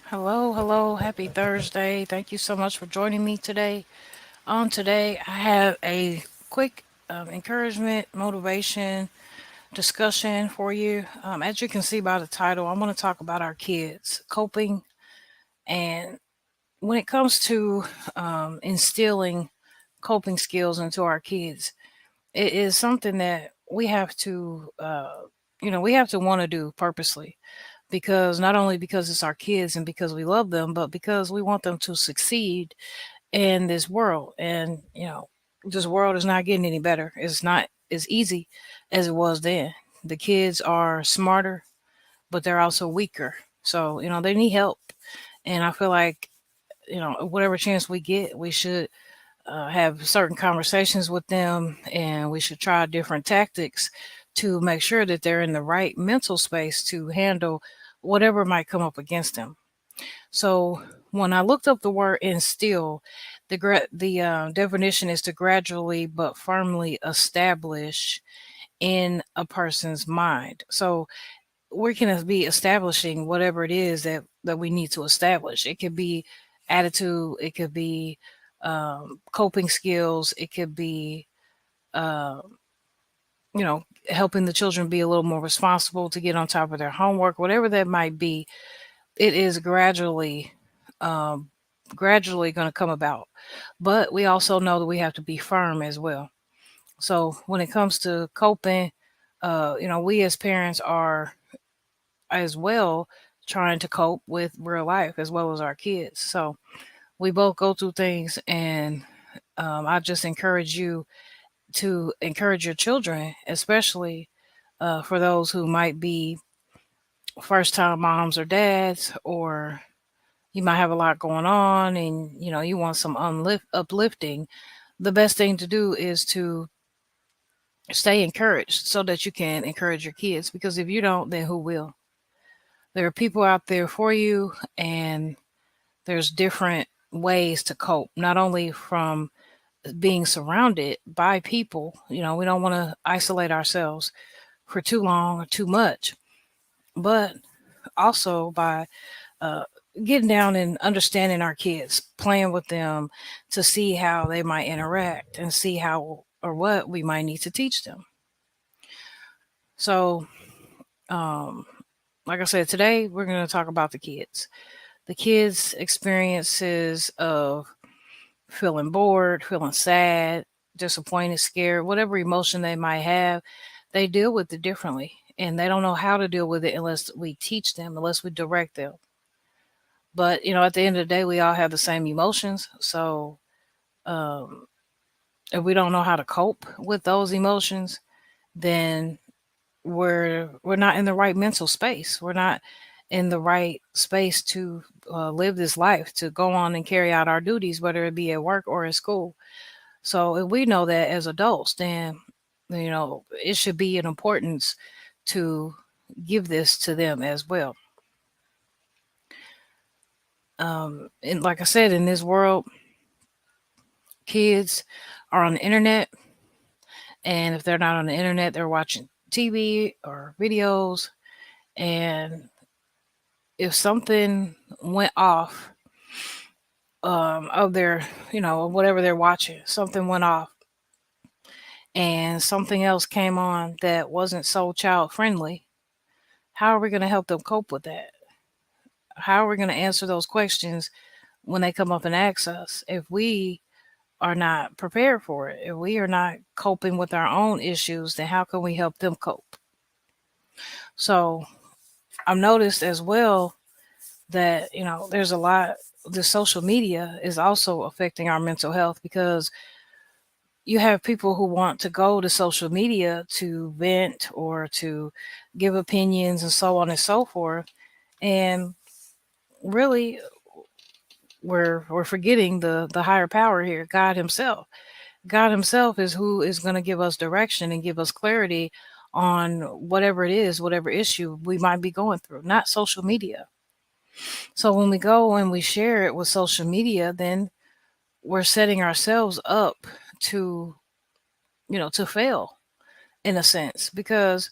Hello, hello, happy Thursday. Thank you so much for joining me today. Today, I have a quick encouragement, motivation discussion for you. As you can see by the title, I want to talk about our kids coping. And when it comes to instilling coping skills into our kids, it is something that we have to, we have to want to do purposely because not only because it's our kids and because we love them, but because we want them to succeed in this world. And, this world is not getting any better. It's not as easy as it was then. The kids are smarter, but they're also weaker. So, they need help. And I feel like, whatever chance we get, we should have certain conversations with them and we should try different tactics to make sure that they're in the right mental space to handle whatever might come up against them. So when I looked up the word instill, the definition is to gradually but firmly establish in a person's mind. So we can be establishing whatever it is that we need to establish. It could be attitude, it could be coping skills, it could be uh, helping the children be a little more responsible to get on top of their homework, whatever that might be. It is um, gradually going to come about. But we also know that we have to be firm as well. So when it comes to coping, we as parents are as well trying to cope with real life as well as our kids. So we both go through things, and I just encourage you to encourage your children, especially for those who might be first time moms or dads, or you might have a lot going on and you want some uplifting. The best thing to do is to stay encouraged so that you can encourage your kids, because if you don't, then who will? There are people out there for you, and there's different ways to cope, not only from being surrounded by people. We don't want to isolate ourselves for too long or too much, but also by uh, getting down and understanding our kids, playing with them to see how they might interact and see how or what we might need to teach them. So, um, like I said, today we're going to talk about the kids' experiences of feeling bored, feeling sad, disappointed, scared, whatever emotion they might have. They deal with it differently, and they don't know how to deal with it unless we teach them, unless we direct them. But at the end of the day, we all have the same emotions. So um, if we don't know how to cope with those emotions, then we're not in the right mental space. We're not in the right space to live this life, to go on and carry out our duties, whether it be at work or at school. So if we know that as adults, then it should be an importance to give this to them as well. And like I said, in this world, kids are on the internet, and if they're not on the internet, they're watching TV or videos. And if something went off of their, whatever they're watching, something went off, and something else came on that wasn't so child friendly, how are we going to help them cope with that? How are we going to answer those questions when they come up and ask us if we are not prepared for it? If we are not coping with our own issues, then how can we help them cope? So I've noticed as well that there's a lot. The social media is also affecting our mental health, because you have people who want to go to social media to vent or to give opinions and so on and so forth. And really, we're forgetting the higher power here, God himself. God himself is who is going to give us direction and give us clarity on whatever it is, whatever issue we might be going through, not social media. So when we go and we share it with social media, then we're setting ourselves up to, to fail in a sense, because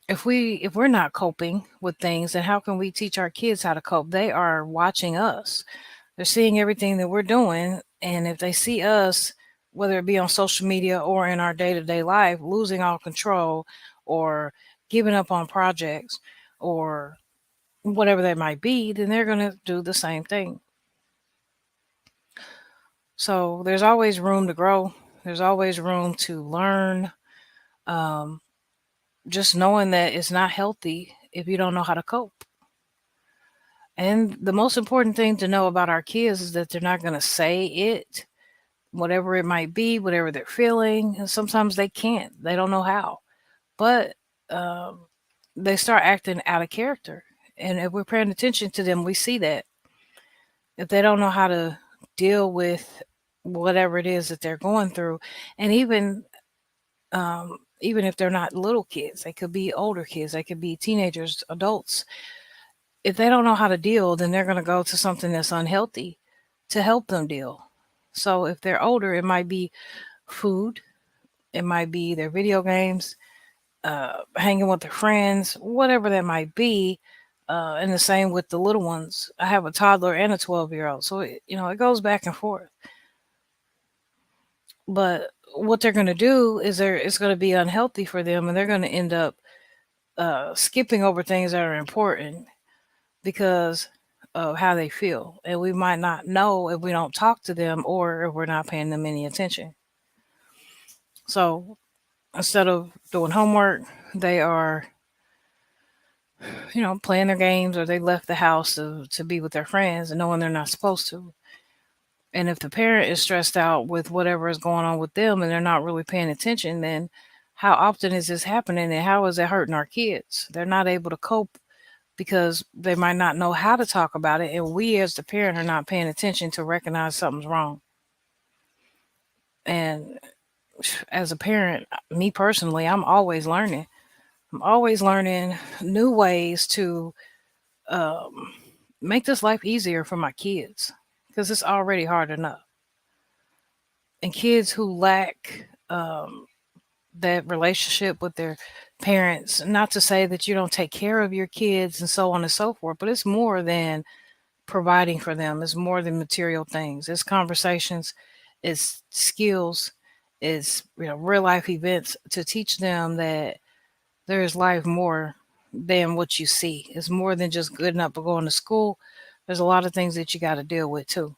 If we're not coping with things, then how can we teach our kids how to cope? They are watching us. They're seeing everything that we're doing, and if they see us, whether it be on social media or in our day-to-day life, losing all control or giving up on projects or whatever that might be, then they're going to do the same thing. So there's always room to grow. There's always room to learn. Um, just knowing that it's not healthy if you don't know how to cope. And the most important thing to know about our kids is that they're not going to say it, whatever it might be, whatever they're feeling. And sometimes they can't, they don't know how. But um, they start acting out of character. And if we're paying attention to them, we see that. If they don't know how to deal with whatever it is that they're going through, and even if they're not little kids, they could be older kids, they could be teenagers, adults. If they don't know how to deal, then they're going to go to something that's unhealthy to help them deal. So if they're older, it might be food, it might be their video games, hanging with their friends, whatever that might be. And the same with the little ones. I have a toddler and a 12-year-old, so it goes back and forth. But what they're going to do is it's going to be unhealthy for them, and they're going to end up skipping over things that are important because of how they feel. And we might not know if we don't talk to them or if we're not paying them any attention. So instead of doing homework, they are, playing their games, or they left the house to be with their friends and knowing they're not supposed to. And if the parent is stressed out with whatever is going on with them and they're not really paying attention, then how often is this happening and how is it hurting our kids? They're not able to cope because they might not know how to talk about it. And we, as the parent, are not paying attention to recognize something's wrong. And as a parent, me personally, I'm always learning. I'm always learning new ways to um, make this life easier for my kids because it's already hard enough. And kids who lack that relationship with their parents, not to say that you don't take care of your kids and so on and so forth, but it's more than providing for them. It's more than material things. It's conversations, it's skills, it's real life events to teach them that there is life more than what you see. It's more than just good enough for going to school. There's a lot of things that you got to deal with too.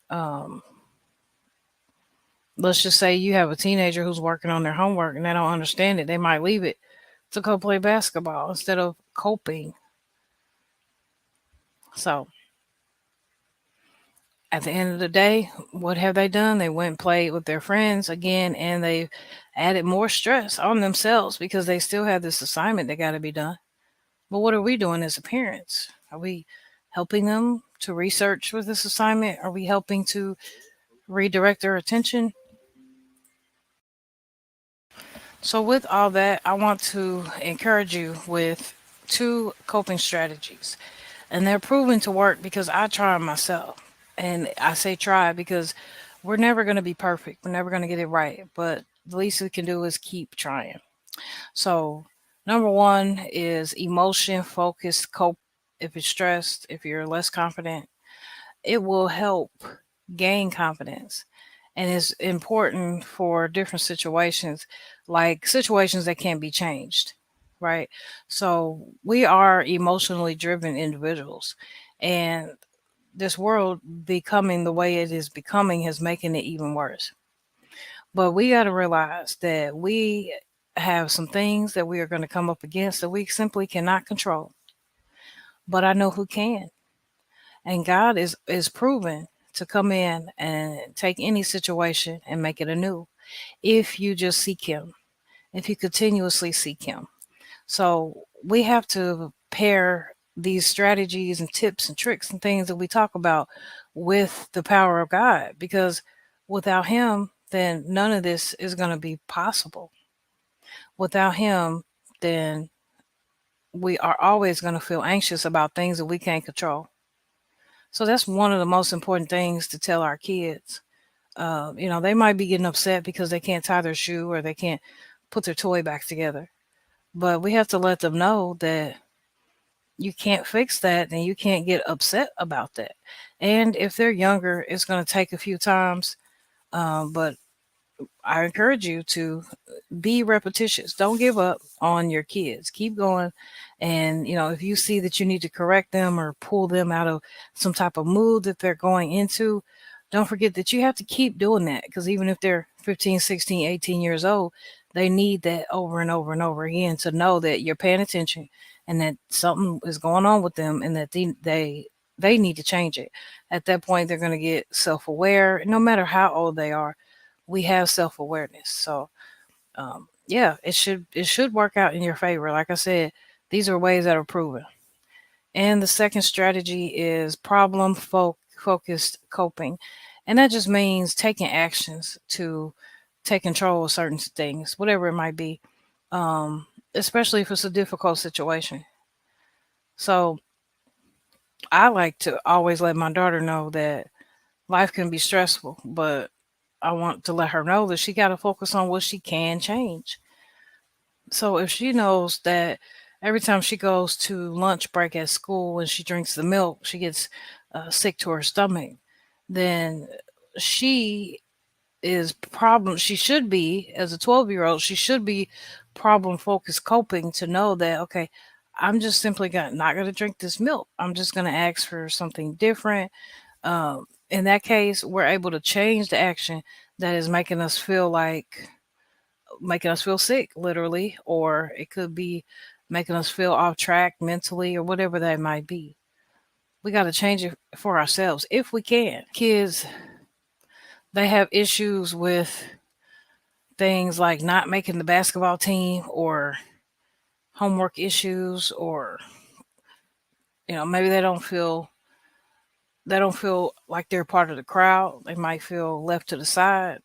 Um, let's just say you have a teenager who's working on their homework and they don't understand it. They might leave it to go play basketball instead of coping. So at the end of the day, what have they done? They went and played with their friends again, and they added more stress on themselves because they still have this assignment that got to be done. But what are we doing as parents? Are we helping them to research with this assignment? Are we helping to redirect their attention? So, with all that, I want to encourage you with two coping strategies. And they're proven to work because I try 'em myself. And I say try because we're never going to be perfect. We're never going to get it right. But the least we can do is keep trying. So, number one is emotion focused cope. If you're stressed, if you're less confident, it will help gain confidence. And it's important for different situations, like situations that can't be changed, right? So we are emotionally driven individuals. And this world becoming the way it is becoming has making it even worse. But we got to realize that we have some things that we are going to come up against that we simply cannot control. But I know who can. And God is proven to come in and take any situation and make it anew if you just seek him, if you continuously seek him. So we have to pair these strategies and tips and tricks and things that we talk about with the power of God, because without him, then none of this is going to be possible. Without him, then we are always going to feel anxious about things that we can't control. So that's one of the most important things to tell our kids. They might be getting upset because they can't tie their shoe or they can't put their toy back together. But we have to let them know that you can't fix that and you can't get upset about that. And if they're younger, it's going to take a few times. But I encourage you to be repetitious. Don't give up on your kids. Keep going. And, if you see that you need to correct them or pull them out of some type of mood that they're going into, don't forget that you have to keep doing that, because even if they're 15, 16, 18 years old, they need that over and over and over again to know that you're paying attention and that something is going on with them and that they need to change it. At that point, they're going to get self-aware. No matter how old they are, we have self-awareness. So yeah, it should work out in your favor. Like I said, these are ways that are proven. And the second strategy is focused coping. And that just means taking actions to take control of certain things, whatever it might be, especially if it's a difficult situation. So I like to always let my daughter know that life can be stressful, but I want to let her know that she got to focus on what she can change. So if she knows that every time she goes to lunch break at school and she drinks the milk, she gets sick to her stomach, then she she should be, as a 12-year-old, she should be problem focused coping to know that, okay, I'm just simply not going to drink this milk. I'm just going to ask for something different. In that case, we're able to change the action that is making us feel sick, literally, or it could be making us feel off track mentally or whatever that might be. We got to change it for ourselves if we can. Kids, they have issues with things like not making the basketball team or homework issues, or maybe they don't feel like they're part of the crowd. They might feel left to the side.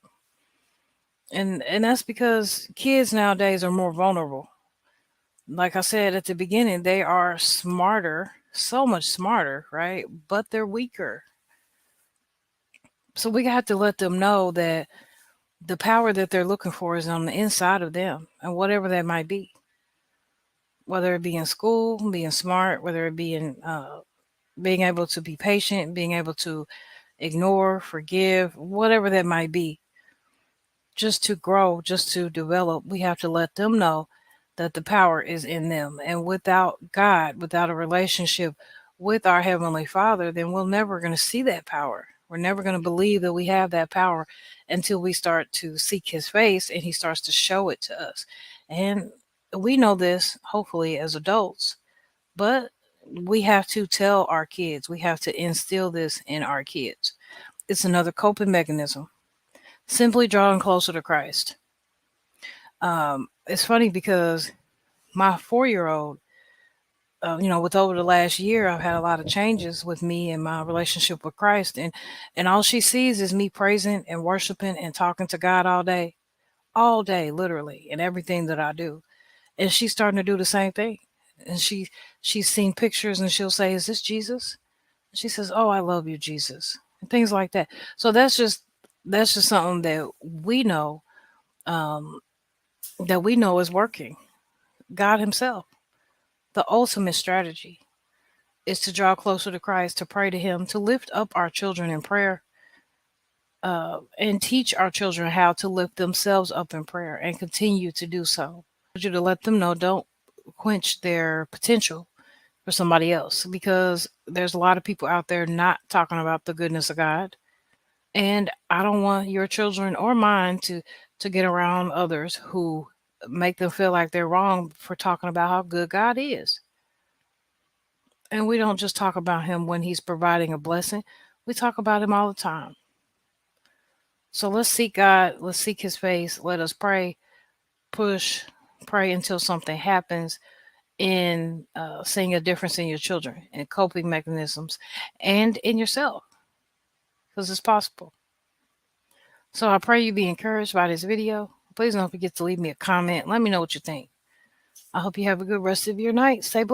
And that's because kids nowadays are more vulnerable. Like I said at the beginning, they are smarter, so much smarter, right? But they're weaker. So we have to let them know that the power that they're looking for is on the inside of them, and whatever that might be, whether it be in school, being smart, whether it be in being able to be patient, being able to ignore, forgive, whatever that might be, just to grow, just to develop, we have to let them know that the power is in them. And without God, without a relationship with our Heavenly Father, then we're never going to see that power. We're never going to believe that we have that power until we start to seek His face and He starts to show it to us. And we know this, hopefully, as adults, but we have to tell our kids, we have to instill this in our kids. It's another coping mechanism. Simply drawing closer to Christ. It's funny because my 4-year-old, with over the last year, I've had a lot of changes with me and my relationship with Christ, and all she sees is me praising and worshiping and talking to God all day, literally, in everything that I do. And she's starting to do the same thing. And she's seen pictures and she'll say, "Is this Jesus?" She says, "Oh, I love you, Jesus," and things like that. So that's just something um, that we know is working. God Himself, the ultimate strategy is to draw closer to Christ, to pray to Him, to lift up our children in prayer, and teach our children how to lift themselves up in prayer and continue to do so. I want you to let them know, don't quench their potential for somebody else, because there's a lot of people out there not talking about the goodness of God. And I don't want your children or mine to get around others who make them feel like they're wrong for talking about how good God is. And we don't just talk about Him when He's providing a blessing. We talk about Him all the time. So let's seek God, let's seek His face, let us pray, push, pray until something happens in seeing a difference in your children and coping mechanisms and in yourself, because it's possible. So I pray you be encouraged by this video. Please don't forget to leave me a comment. Let me know what you think. I hope you have a good rest of your night. Stay blessed.